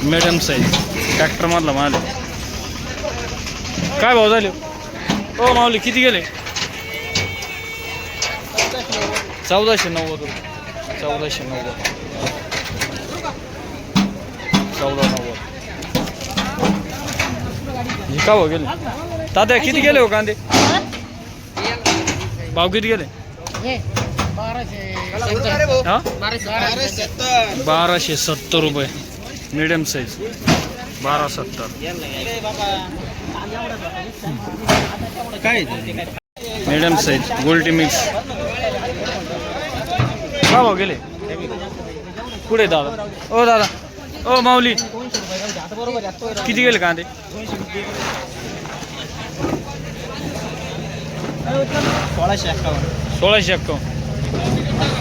Medium size tractor मधला माल आहे. काय भाव झाले हो माऊली? किती गेले? 1490 रुपये. 1490. 1490. हे का भाव गेले तात्या? किती गेले हो कांदे? भाव किती गेले? 1270 रुपये मीडियम साईज. 1270. काय मीडियम साईज गोल्टी मिक्स. का भाव गेले? पुढे दादा. ओ दादा, ओ माऊली, किती गेले कांदे? 1651. 1651.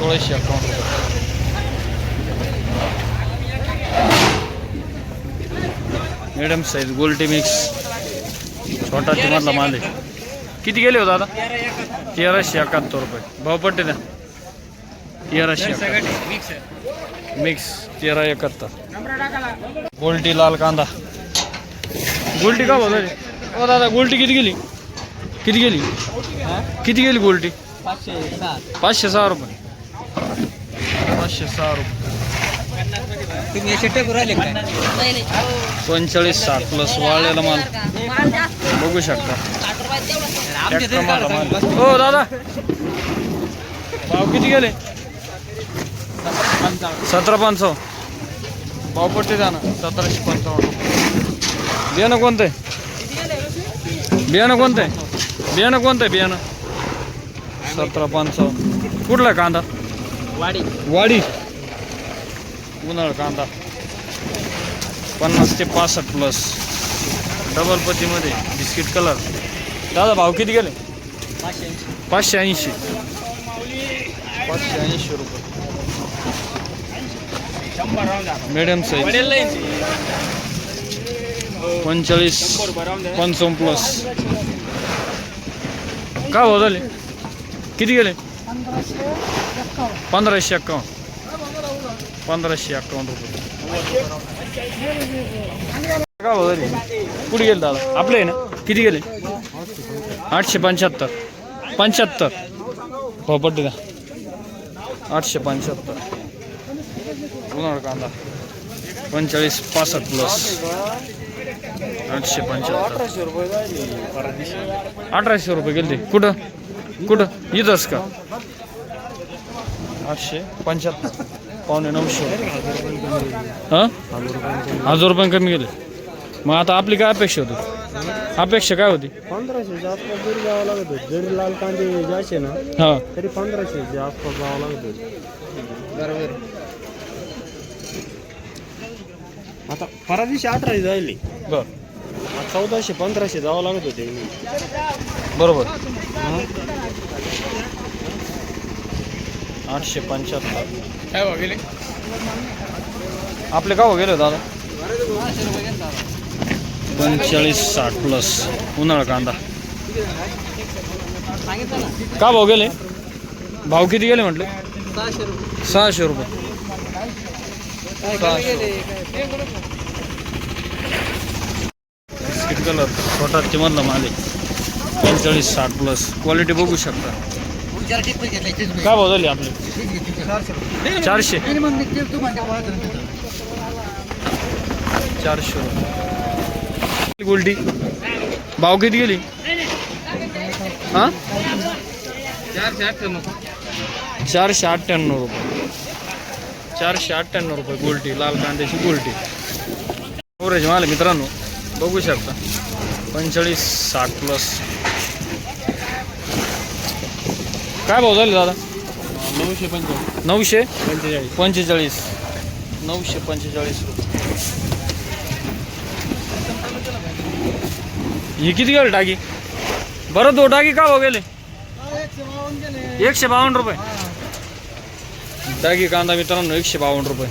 1651. मीडियम साईज गोल्टी मिक्स छोटा मधला माल आहे. किती गेले हो दादा? 1371 रुपये. भावपट्टी द्या. 1371 मिक्स. 1371. गोल्टी लाल कांदा. गोल्टी का भाव झाली हो दादा? गोल्टी किती गेली? किती गेली? किती गेली गोल्टी? 506 रुपये. 506 रुपये. तुम्ही याचे टेक राहिले काय? 45-60 प्लस वाळलेला माल बघू शकता. हो दादा, भाव किती गेले? 17,500. भावपट्टी द्या ना. 1755. बियाणं कोणतं आहे? बियाणं कोणतं आहे? बियाणं कोणतं आहे? बियाणं 17,500. कुठला कांदा? वाडी. वाडी उन्हाळ कांदा. 50 ते 65 प्लस डबल पत्तीमध्ये बिस्किट कलर. दादा भाव किती गेले? 580. 580 रुपये. Medium size 45-55 plus. का भाव झाले? किती गेले? 1551. 1551 रुपये. का भाव झाले? कुठे गेले दादा? आपले आहे ना? किती गेले? 875. 75. भावपट्टी द्या. 875. उन्हाळ कांदा 45-65 प्लस. 875. 1800 रुपये गेले. कुठं कुठं? इथंच का? 875. 950. हां, 1000 रुपये कमी गेले. मग आता आपली काय अपेक्षा होती? अपेक्षा काय होती? 1500च्या आसपास जरी जावं लागत होतं. जरी लाल कांदे जायचे ना हां, तरी 1500च्या आसपास जावं लागत होतं. बरोबर. आता परवादिवशी 1800 जायले. बरं, 1400-1500 जावं लागत होते. बरोबर. 875. काय भाव गेले? आपले का हो गेले दादा? 45-60 प्लस उन्हाळ कांदा. का भाव गेले? भाव किती गेले म्हटले? 600 रुपये. 600. बिस्किट कलर छोटा मधला माल आहे. 45-60 प्लस. क्वालिटी बघू शकता. काय भाव झाली आपले? 400. 400 रुपये. गोल्डी भाव किती गेली? हां, 498 रुपये. 498 रुपये गोल्टी. लाल कांद्याची गोल्टी. ओरेज माल मित्रांनो बघू शकता. 45-60 प्लस. काय भाव झाले दादा? 945. 945. 945 रुपये. ही किती गेली टाकी? बरं, 2 टाकी का भाव गेले? 152 रुपये टाकी कांदा मित्रांनो. 152 रुपये.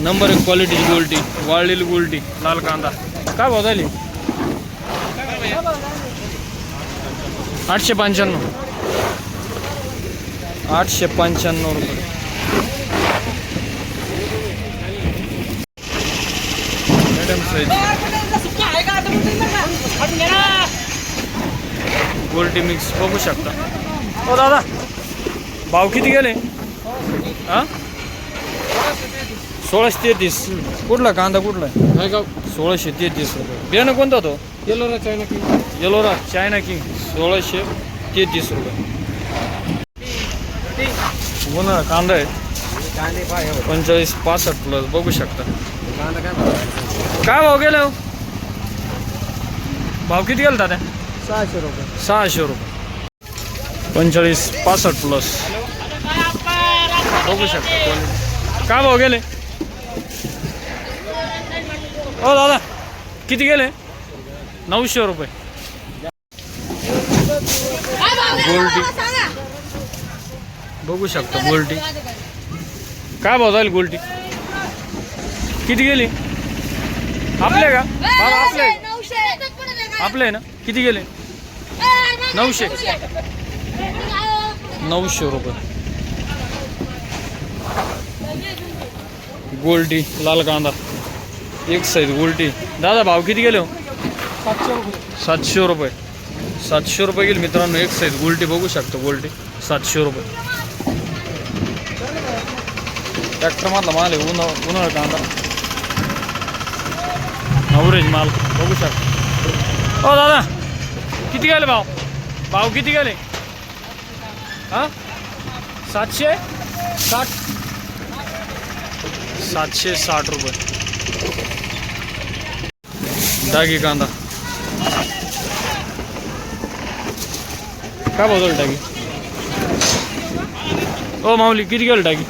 Number 1 quality गोल्टी. वाळलेली गोल्टी लाल कांदा. काय भाव झाली? 895. 895 रुपये. मीडियम साईज गोल्टी मिक्स बघू शकता. हो दादा भाव किती गेले? हां 1633. कुठला कांदा कुठला आहे? 1633 रुपये. बियाणं कोणता होतो? येलोरा चायना किंग. येलोरा चायना किंग 1633 रुपये. उन्हाळा कांदा आहे 45-65 प्लस बघू शकता. काय भाव गेले हो? भाव किती गेला दादा? 600 रुपये. 600 रुपये. 45-65 प्लस बघू शकता. काय भाव गेले? हो दादा किती गेले? 900 रुपये. गोल्टी बघू शकता. गोल्टी काय भाव जाईल? गोल्टी किती गेली? आपले का बाबा? आपले ना? किती गेले? 900 रुपये. गोल्टी लाल कांदा एक साईज गोल्टी. दादा भाव किती गेले हो? 700 रुपये. 700 रुपये. 700 रुपये गेली मित्रांनो एक साईज गोल्टी बघू शकतो. गोल्टी 700 रुपये. ट्रॅक्टर मधला माल आहे. उन्हाळा कांदा अवरेज माल बघू शकतो. हो दादा किती गेले भाव? भाव किती गेले? हां 760. 760 रुपये. डागी कांदा काय बदल टाकी? ओ माऊली किती गेलं टाकी?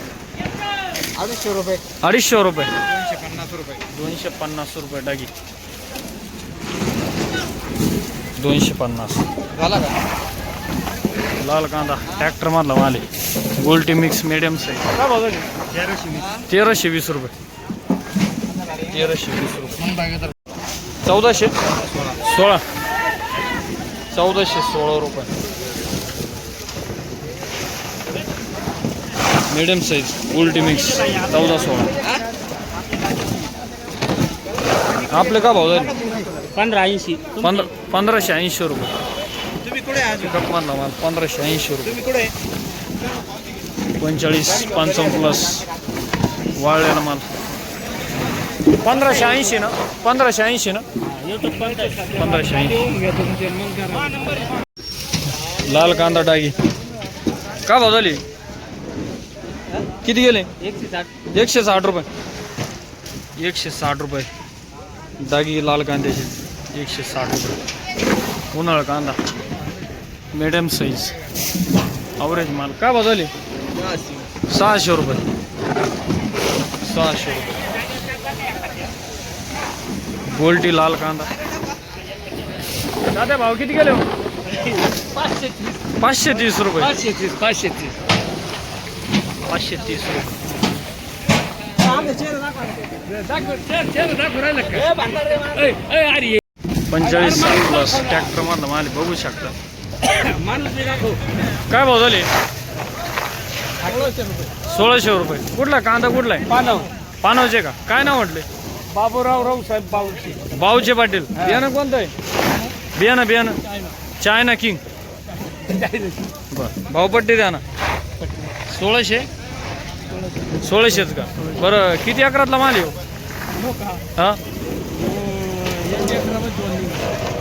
250 रुपये. 250 रुपये. 250 रुपये. 250 रुपये टाकी. 250 झाला का? लाल कांदा ट्रॅक्टर मधला माल आहे. गोल्टी मिक्स मीडियम साईज काय बदल? 1320 रुपये. 1320 रुपये. 1416 1416 रुपये. मीडियम साईज गोल्टी मिक्स 1416. आपले का भाव जाईल? 1580. 1580 रुपये. तुम्ही कुठे आहे? कप मधला माल 1580 रुपये. तुम्ही कुठे? 45-55 प्लस वाळलेला माल 1580 ना? 1580 ना? 1580. लाल कांदा टाकी का भाव झाली? किती गेले? 160 रुपये. 160 रुपये. डागी लाल कांद्याची 160 रुपये. उन्हाळा कांदा मीडियम साईज अवरेज माल काय भाव झाली? 600 रुपये. 600 रुपये. गोल्टी लाल कांदा. दादा भाव किती गेले? 530 रुपये. 530 रुपये. 45 प्लस ट्रॅक्टर मधला माल बघू शकता. काय भाव झाले? 1600 रुपये. कुठला कांदा कुठला आहे? पानवचे का? काय नाव म्हटले? बाबूराव रावसाहेब बावशी. बाऊचे पाटील. बियाणं कोणतं आहे? बियाणं चायना किंग. बरं भावपट्टी द्या ना. 1600 का? बरं किती एकरातला माल येऊ? हां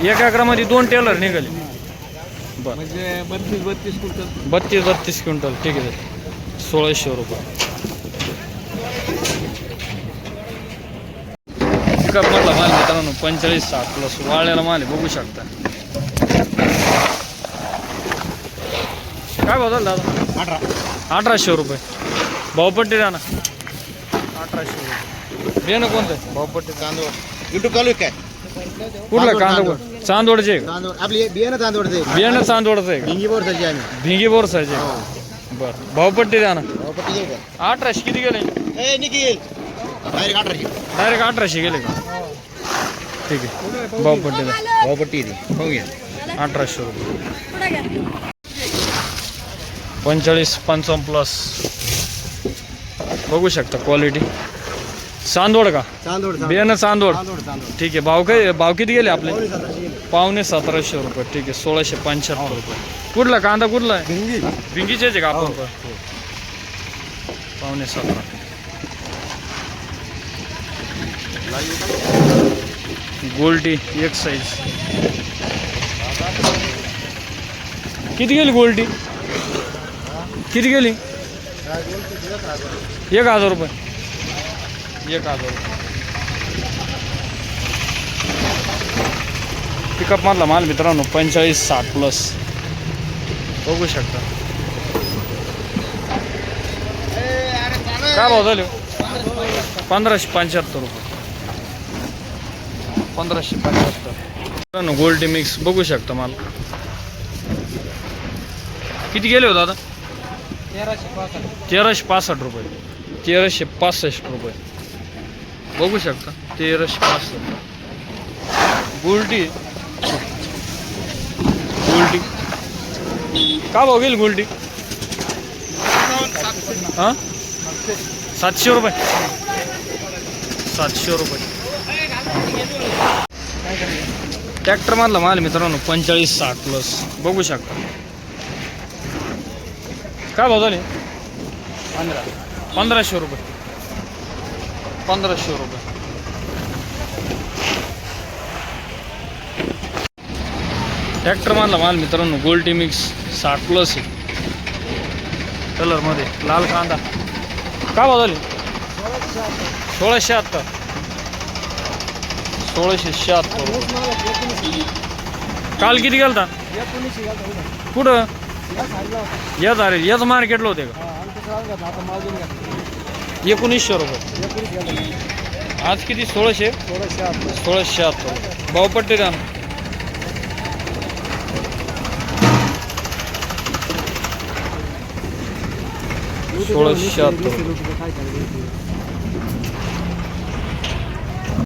1 एकरामध्ये 2 टेलर निघाले. बरं म्हणजे 32 क्विंटल. 32 क्विंटल. ठीक आहे. 1600 रुपये. पिकअप मधला माल मित्रांनो 45-60 प्लस वाळलेला माल आहे बघू शकता. काय भाव झाला दादा? 1800 रुपये. भावपट्टी द्या ना. 1800 रुपये. बियाणं कोणतं आहे? भावपट्टी तांदूळ. युट्यूब चालू काय? कुठला कांदा? चांदोडचे आहे का? तांदूळ आपली बियाणं तांदूळचे. बियाणं चांदोडचं आहे का? भिंगी बोरसाची आम्ही. भिंगी बोरसाचे. बरं भावपट्टी द्या ना. भावपट्टी घेऊ का? 1800 किती गेले? ए निखिल डायरेक्ट 1800. डायरेक्ट 1800 गेले का? ठीक आहे. भावपट्टी द्या. भावपट्टी ती हो घ्या. 1800 रुपये. 45-55 प्लस बघू शकता क्वालिटी चांदोड का चांदोड बियाणं चांदोड चांदोड ठीक आहे. भाव किती गेले आपले? पावणे 1700 रुपये. ठीक आहे. 1675 रुपये. कुठला कांदा कुठला आहे? भिंगीचेच आहे का आपण पण? पावणे 17. गोल्टी एक साईज किती गेली? गोल्टी किती गेली? 1000 रुपये. 1000 रुपये. पिकअप मधला माल मित्रांनो 45-60 प्लस बघू शकता. काय भाव झाले? 1575 रुपये. 1575. गोल्डी मिक्स बघू शकता माल. किती गेले हो दादा? 1365 रुपये. 1365 रुपये बघू शकता. 1365. गोल्टी का भाव गेली गोल्टी? हां 700 रुपये. 700 रुपये. ट्रॅक्टर मधला माल मित्रांनो 45-60 प्लस बघू शकता. काय भाव झाले? 1500 रुपये. 1500 रुपये. ट्रॅक्टर मधला माल मित्रांनो गोल्टी मिक्स 60 प्लस आहे कलर मध्ये. लाल कांदा काय भाव झाले? 1676. 1676. काल किती गेलता? कुठं? याच मार्केटला होते का? 1900 रुपये. आज किती? 1676. भावपट्टी द्या. 1676.